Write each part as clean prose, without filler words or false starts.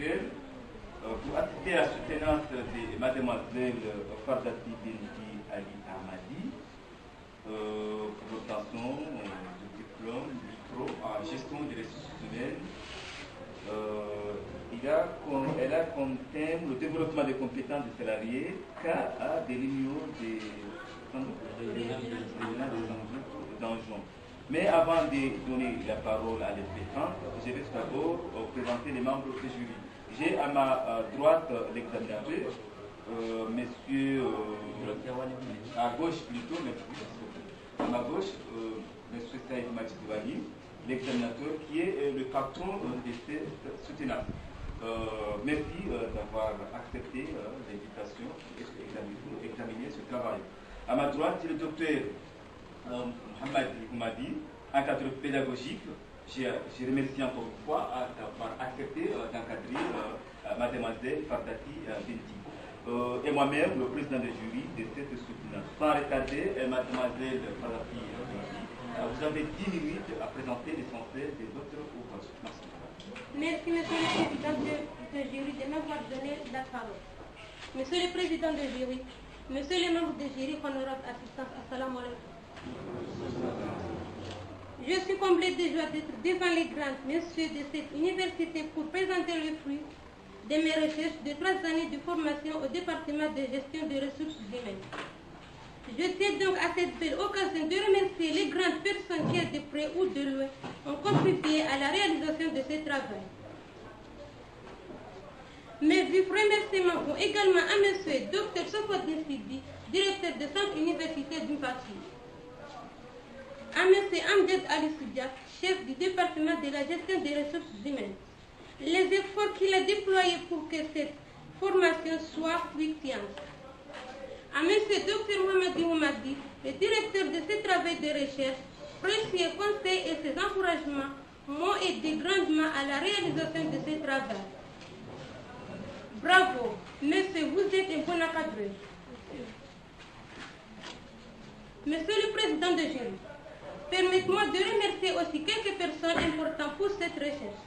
actuelle pour assister à la soutenance de mademoiselle Fardati Binti Ali Ahmadi pour l'obtention du diplôme en gestion des ressources humaines. Elle a comme thème le développement des compétences des salariés KA des lignes des donjons. Mais avant de donner la parole à l'expectante, je vais d'abord présenter les membres du jury. J'ai à ma droite l'examinateur, monsieur, à gauche plutôt, à ma gauche, monsieur Saïd Majidouali, l'examinateur qui est le patron de cette soutenance. Merci d'avoir accepté l'invitation et examiner ce travail. À ma droite, c'est le docteur Mohamed Houmadi, encadreur pédagogique. Je remercie encore une fois d'avoir accepté d'encadrer mademoiselle Fardati Binti. Et moi-même, le président du jury de cette soutenance. Sans retarder, mademoiselle Fardati Binti, vous avez 10 minutes à présenter l'essentiel des autres ouvrages. Merci. Merci, monsieur le président de jury, de m'avoir donné la parole. Monsieur le président de jury, monsieur les membres de jury, honorable assistance, assalamu alaikum. Je suis comblée de joie d'être devant les grands messieurs de cette université pour présenter le fruit de mes recherches de 3 années de formation au département de gestion des ressources humaines. Je tiens donc à cette belle occasion de remercier les grandes personnes qui, de près ou de loin, ont contribué à la réalisation de ce travail. Mes vifs remerciements vont également à M. Dr Sofodin Sidi, directeur de centre universitaire du Bâti, à M. Amjad Ali Soudia, chef du département de la gestion des ressources humaines. Les efforts qu'il a déployés pour que cette formation soit fructueuse. À M. Dr Mohamed Houmadi, le directeur de ce travail de recherche, précieux conseils et ses encouragements m'ont aidé grandement à la réalisation de ce travail. Bravo, monsieur, vous êtes un bon encadreur. Monsieur le président de jury, permettez-moi de remercier aussi quelques personnes importantes pour cette recherche.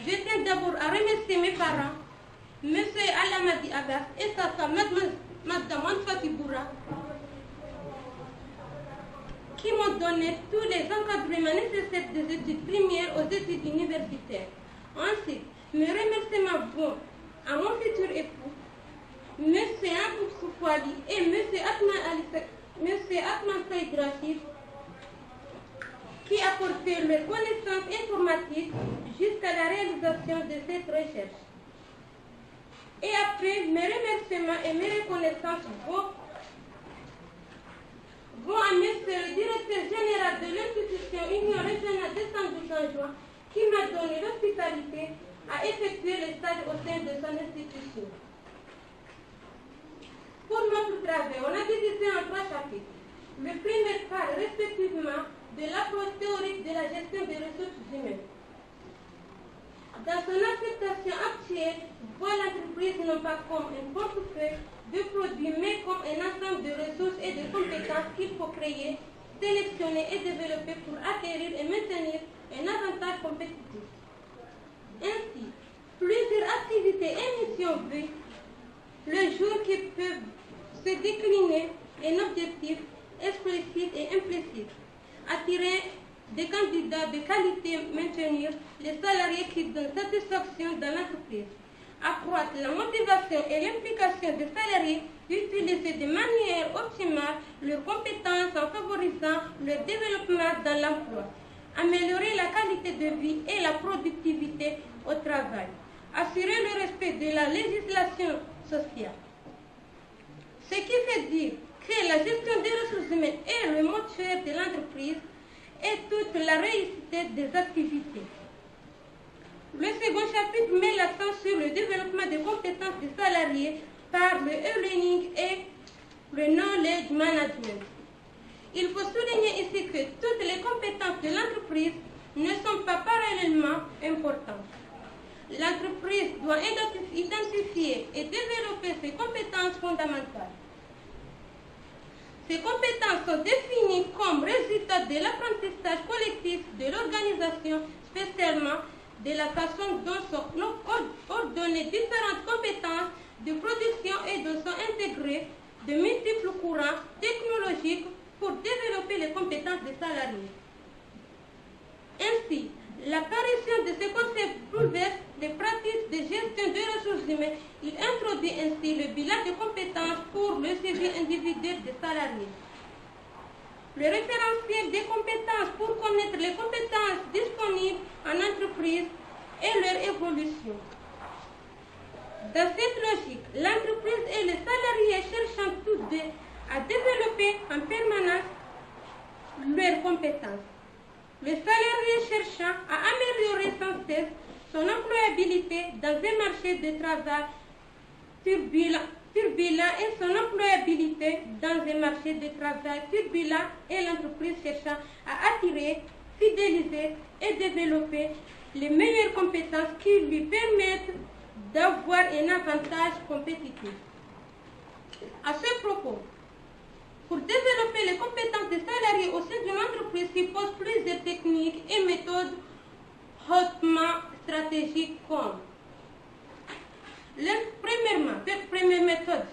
Je tiens d'abord à remercier mes parents, monsieur Alamadi Abbas et sa femme, Madame Anfati Boura, qui m'ont donné tous les encadrements nécessaires des études primaires aux études universitaires. Ensuite, mes remerciements vont à mon futur époux, M. Abou Soufouali et M. Atman Saïd Rachid, qui apportaient leurs connaissances informatiques jusqu'à la réalisation de cette recherche. Et après, mes remerciements et mes reconnaissances vont à M. le directeur général de l'institution Union régionale de Saint-Jean, qui m'a donné l'hospitalité à effectuer les stages au sein de son institution. Pour notre travail, on a divisé en 3 chapitres. Le premier parle respectivement de l'approche théorique de la gestion des ressources humaines. Dans son acceptation actuelle, voit l'entreprise non pas comme un portefeuille de produits, mais comme un ensemble de ressources et de compétences qu'il faut créer, sélectionner et développer pour acquérir et maintenir un avantage compétitif. Ainsi, plusieurs activités et missions vues le jour qui peuvent se décliner en objectifs explicites et implicites, attirer des candidats de qualité, maintenir les salariés qui donnent satisfaction dans l'entreprise, accroître la motivation et l'implication des salariés, utiliser de manière optimale leurs compétences en favorisant leur développement dans l'emploi, améliorer la qualité de vie et la productivité au travail, assurer le respect de la législation sociale. Ce qui veut dire que la gestion des ressources humaines est le moteur de l'entreprise et toute la réussite des activités. Le second chapitre met l'accent sur le développement des compétences des salariés par le e-learning et le knowledge management. Il faut souligner ici que toutes les compétences de l'entreprise ne sont pas parallèlement importantes. L'entreprise doit identifier et développer ses compétences fondamentales. Ces compétences sont définies comme résultat de l'apprentissage collectif de l'organisation, spécialement de la façon dont sont ordonnées différentes compétences de production et dont sont intégrés de multiples courants technologiques pour développer les compétences des salariés. Ainsi, l'apparition de ces concepts bouleverse les pratiques de gestion des ressources humaines. Il introduit ainsi le bilan de compétences pour le suivi individuel des salariés. Le référentiel des compétences pour connaître les compétences disponibles en entreprise et leur évolution. Dans cette logique, l'entreprise et les salariés cherchant tous deux à développer en permanence leurs compétences. Le salarié cherchant à améliorer sans cesse son employabilité dans un marché de travail turbulent et son employabilité dans un marché de travail turbulent et l'entreprise cherchant à attirer, fidéliser et développer les meilleures compétences qui lui permettent d'avoir un avantage compétitif. À ce propos, pour développer les compétences des salariés au sein d'une entreprise suppose plusieurs techniques et méthodes hautement stratégiques comme première méthode,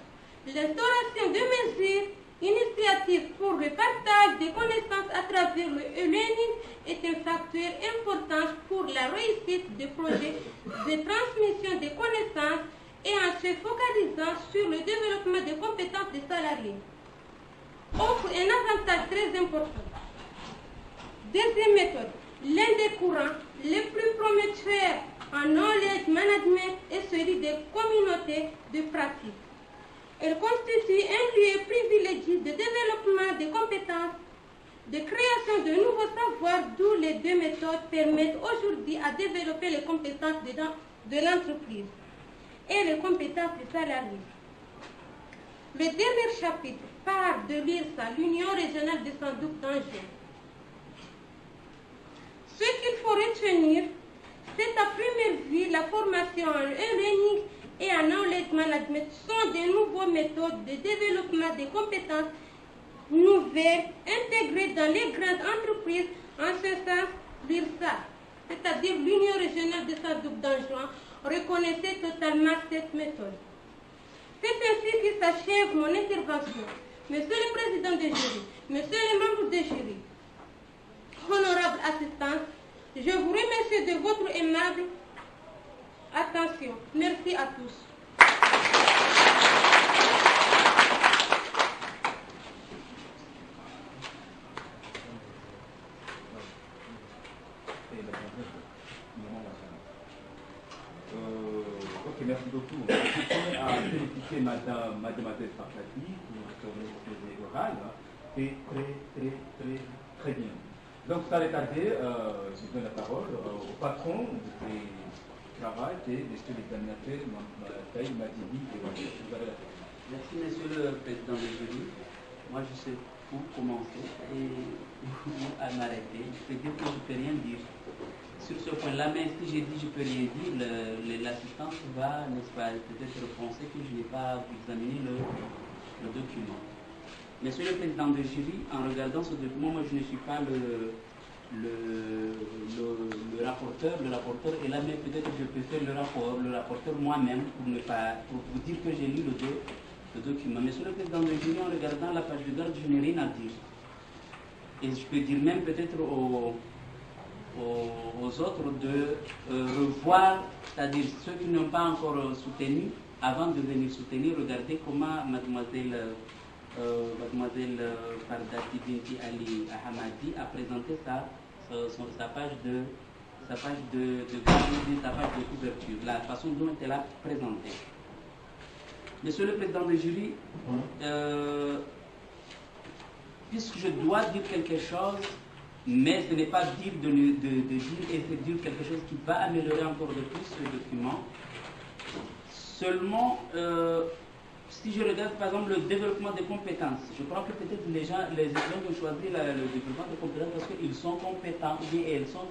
l'instauration de mesures initiatives pour le partage des connaissances à travers le e-learning est un facteur important pour la réussite des projets de transmission des connaissances et en se focalisant sur le développement des compétences des salariés offre un avantage très important. Deuxième méthode, l'un des courants les plus prometteurs en knowledge management est celui des communautés de pratique. Elle constitue un lieu privilégié de développement des compétences, de création de nouveaux savoirs, d'où les deux méthodes permettent aujourd'hui à développer les compétences de l'entreprise et les compétences des salariés. Le dernier chapitre part de l'IRSA, l'Union régionale des Sandouk d'Angers. Ce qu'il faut retenir, c'est à première vue la formation en e-learning et en knowledge management sont de nouvelles méthodes de développement des compétences nouvelles intégrées dans les grandes entreprises. En ce sens, l'IRSA, c'est-à-dire l'Union régionale des Sandouk d'Angers, reconnaissait totalement cette méthode. C'est ainsi que s'achève mon intervention. Monsieur le Président de jury, Monsieur les membres de jury, honorable assistance, je vous remercie de votre aimable attention. Merci à tous. Ok, merci beaucoup. Je tiens à féliciter Mademoiselle Farkati pour son exposé oral. C'est très bien. Donc, sans les tarder, je donne la parole au patron du travail, c'est monsieur l'examinateur Taï Madini. Merci, monsieur le président de jury. Moi, je sais où commencer et où m'arrêter. Je peux dire que je ne peux rien dire sur ce point-là, mais si j'ai dit je ne peux rien dire, l'assistance va, n'est-ce pas, peut-être penser que je n'ai pas examiné le document. Monsieur le président de jury, en regardant ce document, moi je ne suis pas le rapporteur. Le rapporteur est là, mais peut-être je peux faire le rapporteur moi-même pour vous dire que j'ai lu le document. Monsieur le président de jury, en regardant la page de garde, je n'ai rien à dire. Et je peux dire même peut-être aux autres de revoir, c'est-à-dire ceux qui n'ont pas encore soutenu, avant de venir soutenir, regardez comment mademoiselle Fardati Binti Ali Ahamadi a présenté sa page de couverture, la façon dont elle a présenté. Monsieur le président de jury, puisque je dois dire quelque chose, mais ce n'est pas dire de dire quelque chose qui va améliorer encore de plus ce document. Seulement, si je regarde par exemple le développement des compétences, je crois que peut-être les étudiants vont choisir le développement des compétences parce qu'ils sont compétents ou bien elles sont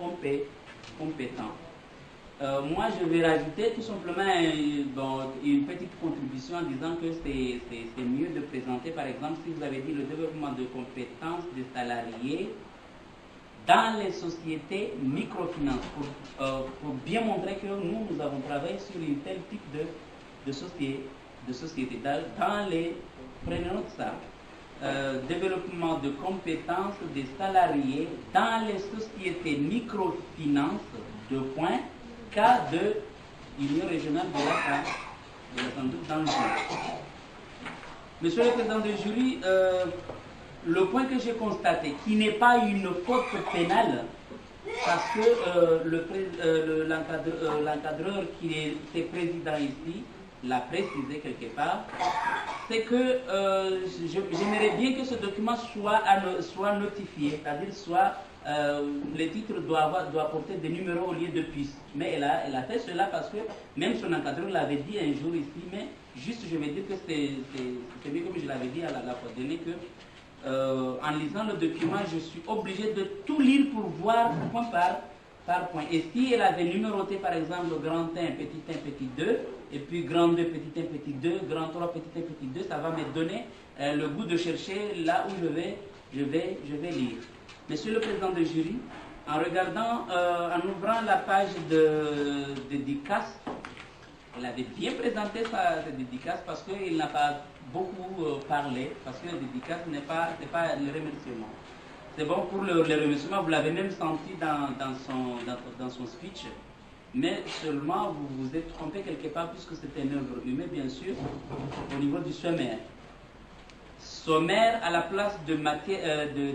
compétents. Moi, je vais rajouter tout simplement une petite contribution en disant que c'est mieux de présenter, par exemple, si vous avez dit le développement de compétences des salariés dans les sociétés microfinances, pour bien montrer que nous avons travaillé sur un tel type de société. Dans les, prenons ça, développement de compétences des salariés dans les sociétés microfinances, cas de l'Union régionale de la santé dans le jury. Monsieur le Président du jury, le point que j'ai constaté, qui n'est pas une faute pénale, parce que l'encadreur qui était président ici l'a précisé quelque part, c'est que j'aimerais bien que ce document soit notifié, c'est-à-dire le titre doit porter des numéros au lieu de puces. Mais elle a fait cela parce que même son encadreur l'avait dit un jour ici, mais juste je vais dire que c'est mieux comme je l'avais dit à la fois donnée que en lisant le document, je suis obligé de tout lire pour voir point par point. Et si elle avait numéroté par exemple grand 1, petit 2, et puis grand 2, petit 1, petit 2, grand 3, petit 1, petit 2, ça va me donner le goût de chercher là où je vais lire. Monsieur le Président de jury, en regardant, en ouvrant la page de dédicace, elle avait bien présenté sa dédicace parce qu'il n'a pas beaucoup parlé, parce que la dédicace n'est pas le remerciement. C'est bon pour le remerciement, vous l'avez même senti dans son speech, mais seulement vous vous êtes trompé quelque part puisque c'est une œuvre humaine, bien sûr, au niveau du sommaire. Sommaire à la place de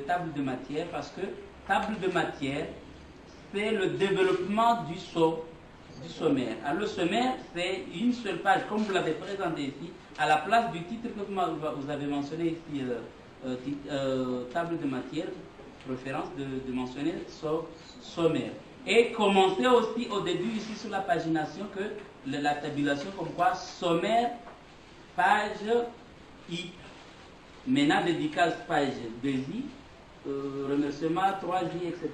table de matière, parce que table de matière, c'est le développement du sommaire. Alors le sommaire, c'est une seule page, comme vous l'avez présenté ici, à la place du titre que vous avez mentionné ici, table de matière, préférence de mentionner sommaire. Et commencer aussi au début ici sur la pagination que la tabulation comme quoi sommaire, page I. Maintenant, dédicace page 2i, remerciement 3i, etc.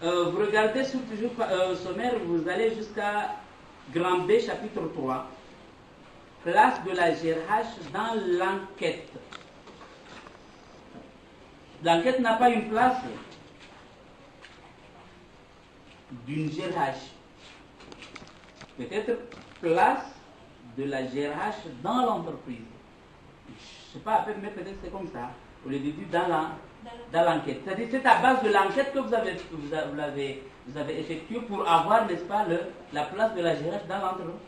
Vous regardez sur toujours sommaire, vous allez jusqu'à grand B, chapitre 3. Place de la GRH dans l'enquête. L'enquête n'a pas une place d'une GRH. Peut-être place de la GRH dans l'entreprise. Je ne sais pas, mais peut-être c'est comme ça. Au lieu de dire dans l'enquête. C'est-à-dire c'est à base de l'enquête que vous avez effectué pour avoir, n'est-ce pas, la place de la GRH dans l'entreprise.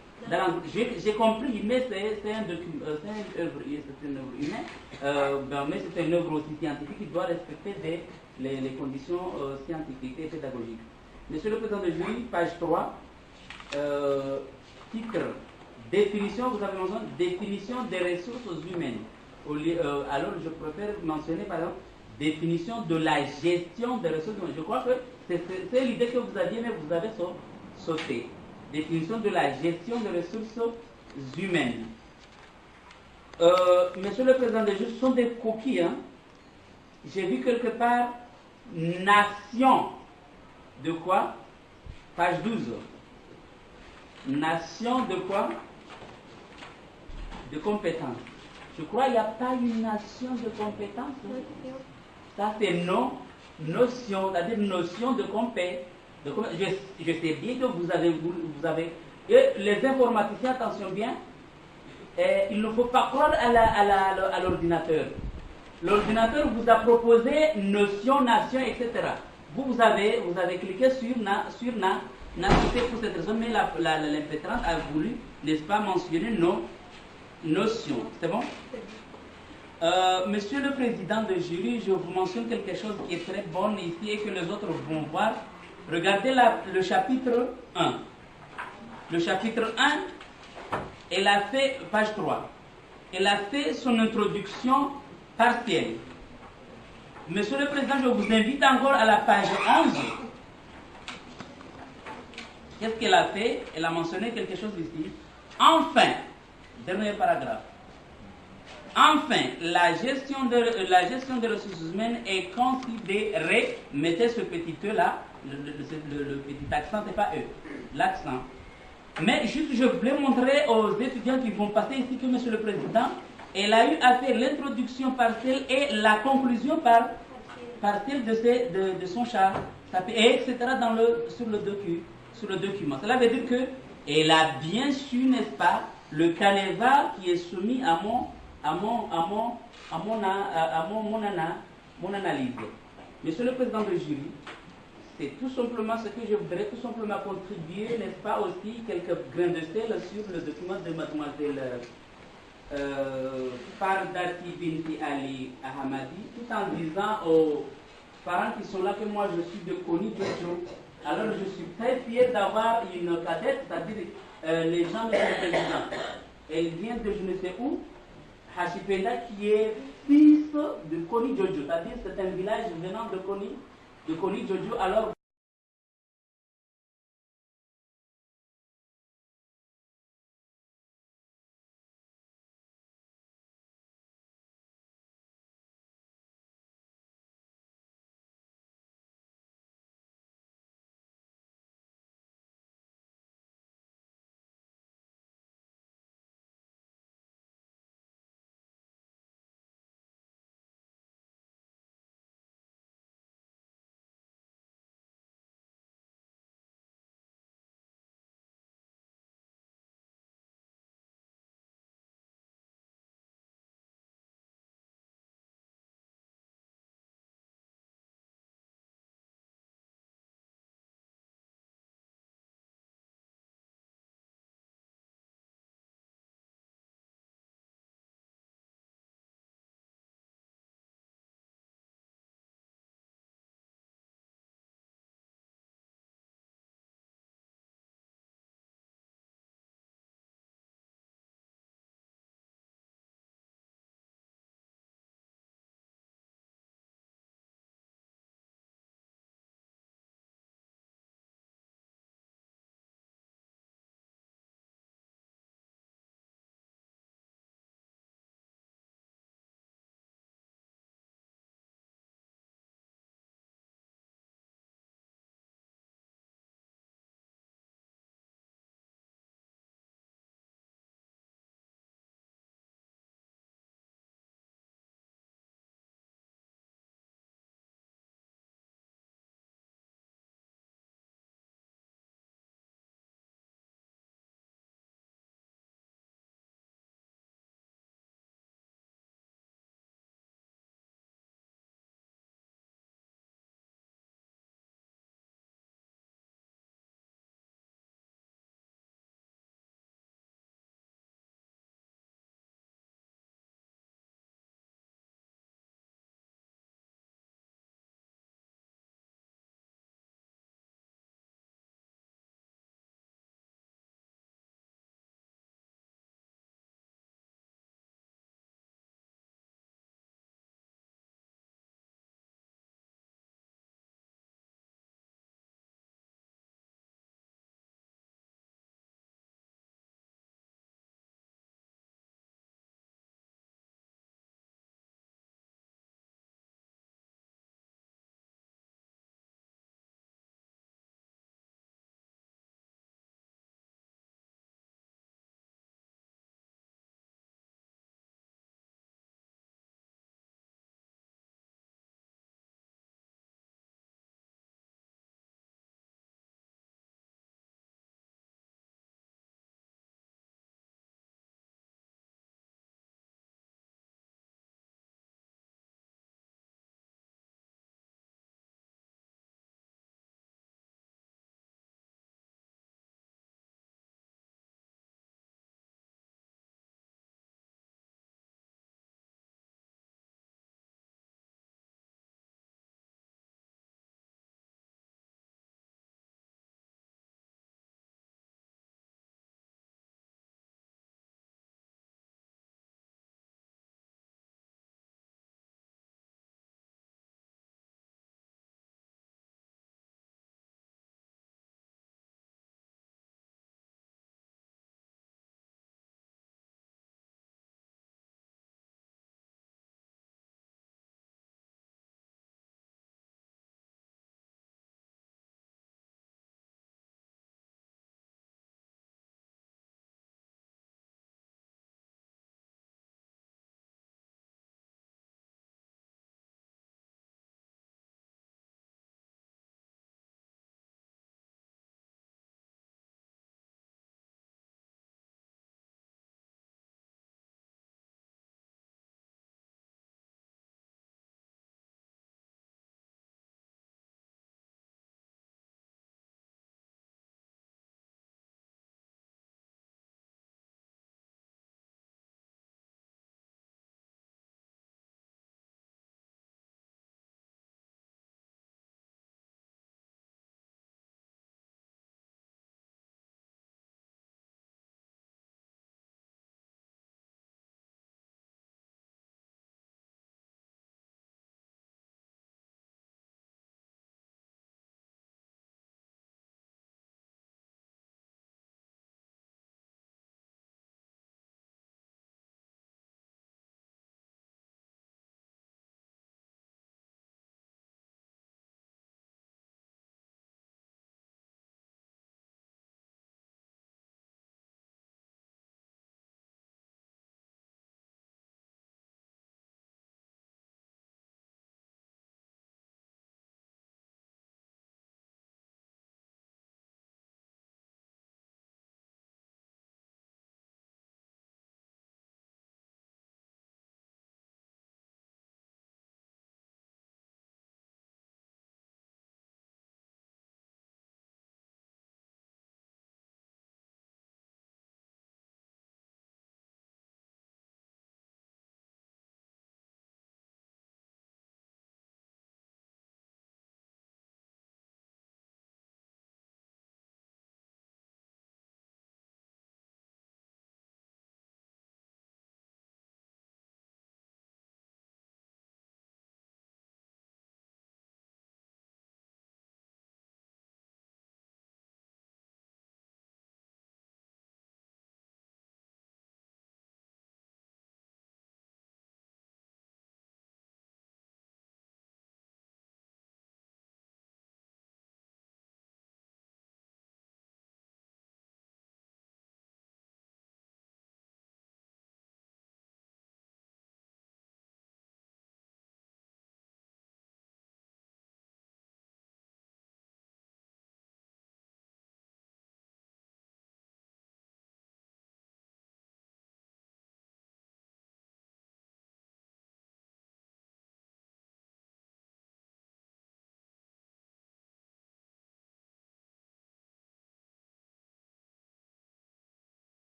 J'ai compris, mais c'est une œuvre humaine, mais c'est une œuvre aussi scientifique qui doit respecter les conditions scientifiques et pédagogiques. Monsieur le Président de jury, page 3, titre, définition, vous avez mentionné définition des ressources humaines. Alors je préfère mentionner par exemple définition de la gestion des ressources humaines. Je crois que c'est l'idée que vous aviez, mais vous avez sauté. Définition de la gestion des ressources humaines. Monsieur le Président des juges, ce sont des coquilles. Hein. J'ai vu quelque part nation de quoi? Page 12. Nation de quoi? De compétences. Je crois qu'il n'y a pas une nation de compétences. Ça c'est notion, c'est-à-dire notion de compétence. Je sais bien que vous avez et les informaticiens, attention bien, il ne faut pas croire à l'ordinateur. L'ordinateur vous a proposé notion, nation, etc. Vous avez cliqué sur nation pour cette raison, mais l'impétrante a voulu, n'est-ce pas, mentionner nos notions. C'est bon? Monsieur le Président de jury, je vous mentionne quelque chose qui est très bon ici et que les autres vont voir. Regardez le chapitre 1. Le chapitre 1, elle a fait, page 3, elle a fait son introduction partielle. Monsieur le Président, je vous invite encore à la page 11. Qu'est-ce qu'elle a fait? Elle a mentionné quelque chose ici. Enfin, dernier paragraphe. Enfin, la gestion des ressources humaines est considérée, mettez ce petit E là, le petit accent, c'est pas E, l'accent. Mais juste, je voulais montrer aux étudiants qui vont passer ici que Monsieur le Président, elle a eu à faire l'introduction partielle et la conclusion partir de son char, et etc. Sur le document. Cela veut dire qu'elle a bien su, n'est-ce pas, le canevas qui est soumis à mon analyse. Monsieur le Président de jury, c'est tout simplement ce que je voudrais tout simplement contribuer, n'est-ce pas, aussi quelques grains de sel sur le document de mademoiselle Fardati Binti Ali Ahamadi, tout en disant aux parents qui sont là que moi je suis de Koni Jojo. Alors je suis très fier d'avoir une cadette, c'est-à-dire les gens de le président. Elle vient de je ne sais où, Hachipenda, qui est fils de Koni Jojo, c'est-à-dire c'est un village venant de Koni Jojo. Alors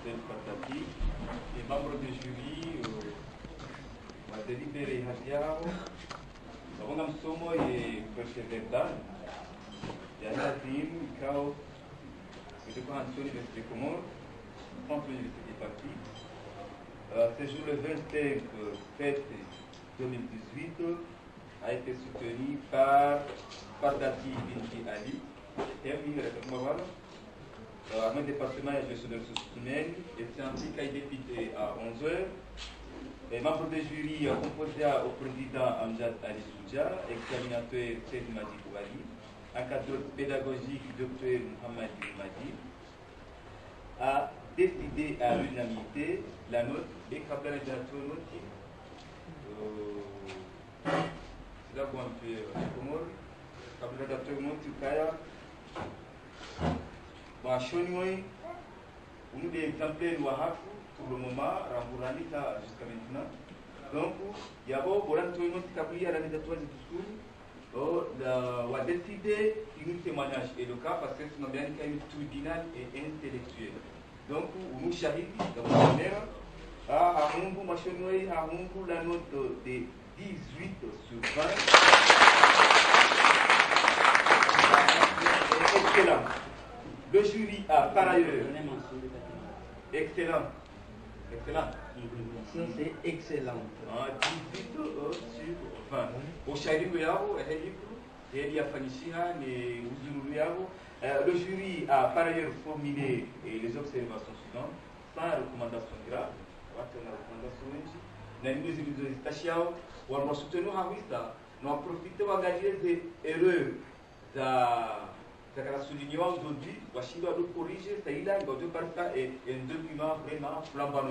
Marcel Pataki, les membres du jury ont délibéré hadiao. Nous avons somo et perseverar. Il y a la team, Kao, et je crois Anthony de Comores, France l'université est partie. Ce jour le 25 fête 2018 a été soutenu par Dati Binti Ali, mon département est gestionnaire de ressources humaines et scientifique a été député à 11h. Les membres du jury composés au président Amjad Ali Soudia, examinateur Seyd Madi Kouali, encadreur pédagogique Dr Mohamed Madi, a décidé à l'unanimité la note des cabinet-directeurs notiques. C'est là qu'on fait Comores, cabinet-directeur notiques Kaya. Bon, Chonioui, on a des exemplaires pour le moment, Rambourani jusqu'à maintenant. Donc, il y a beaucoup de gens qui ont à la mise à toi on a décidé un témoignage et le cas parce que c'est un bien tribunal et intellectuel. Donc, nous chahidi de la manière à Mungu Machonoué, à Mungu la note de 18 sur 20. Excellent. Le jury a par ailleurs. Excellent. Excellent. Ça c'est excellent. 18 sur 20. Au Chahidi Yao, et le jury a par ailleurs formulé les observations suivantes, sans recommandation grave. Nous avons soutenu nous avons profité de l'erreur de souligner aujourd'hui, Washington doit corriger, c'est là, il doit faire un document vraiment flambant.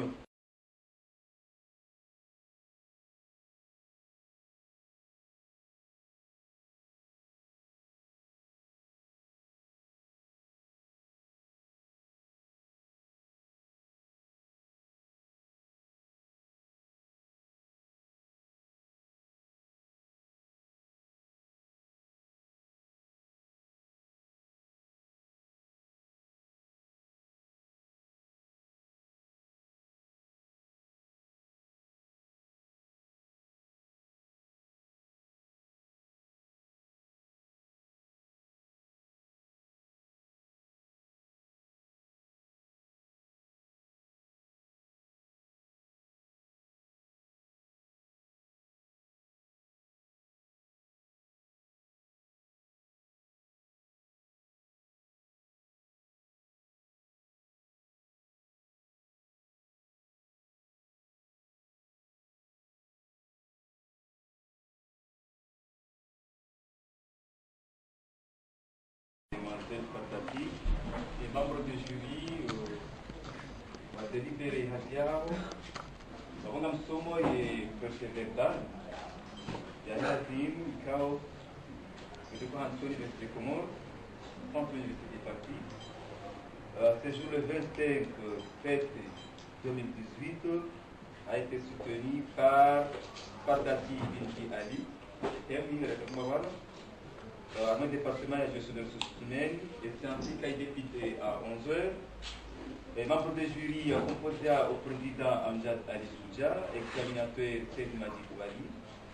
Marcel Pataki, les membres du jury ont délibéré hadiao. Nous avons somo et perseverar. Il y a la team, Kao, et je crois Anthony de Comores, France l'université est partie. Ce jour le 25 fête 2018 a été soutenu par Dati Binti Ali, mon département est gestionnaire de ressources humaines et scientifique a été député à 11h. Les membres du jury composés au président Amjad Ali Soudia, examinateur Seyd Madi Kouali,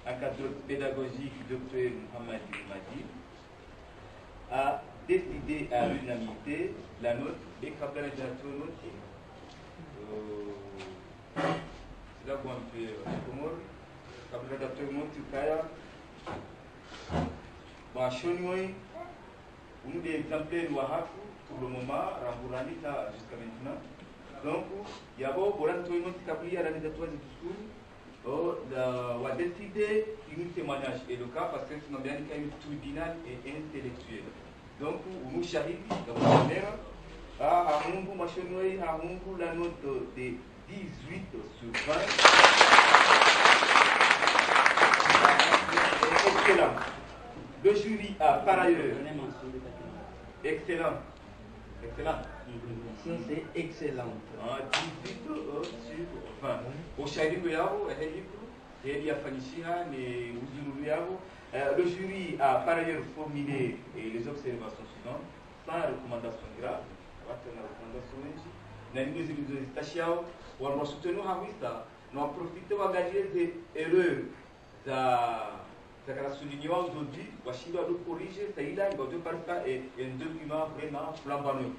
encadreur pédagogique Dr Mohamed Madi, a décidé à l'unanimité la note des cabinet-directeurs notiques. C'est là qu'on fait Comores, cabinet-directeur notiques Kaya. Bon, Chonioui, on a des exemplaires pour le moment, Rambourani jusqu'à maintenant. Donc, il y a beaucoup de gens qui ont à la mise à toi on a décidé un témoignage et le cas parce que c'est un bien tribunal et intellectuel. Donc, nous chahidi de la manière à Mungu Machonoué, à Mungu la note de 18 sur 20. Excellent. Le jury a par ailleurs. Excellent. Excellent. Ça c'est excellent. 18 sur 20. Au Chahidi Yao, le jury a par ailleurs formulé les observations suivantes, sans recommandation grave. na indústria estacial, o nosso tenu havista, não aprofita o HG de erro da declaração de União do dia, o Chile do corrige, tem lá, igual de parta e um document vraiment flambant.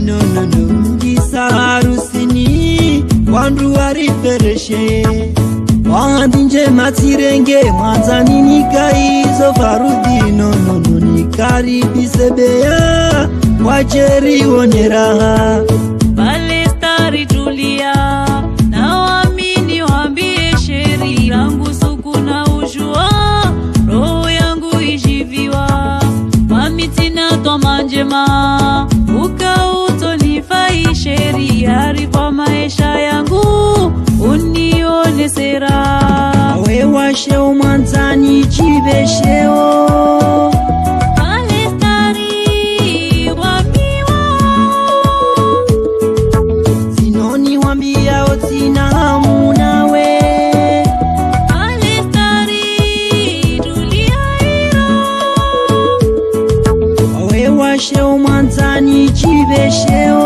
No, disarusini wandu warifereshe wandinje matirenge mwanzani nikaizo farudi no nikaribise beya wacheri woneraha Palestari tulia na waamini waambie sheri yangu suku na ujua roho yangu ijiviwa mamitina tomanjema ukautolifai sheri harifa maisha yangu unione sera awe washe umwanzani chibesheo Sheo mwanzani chibesheo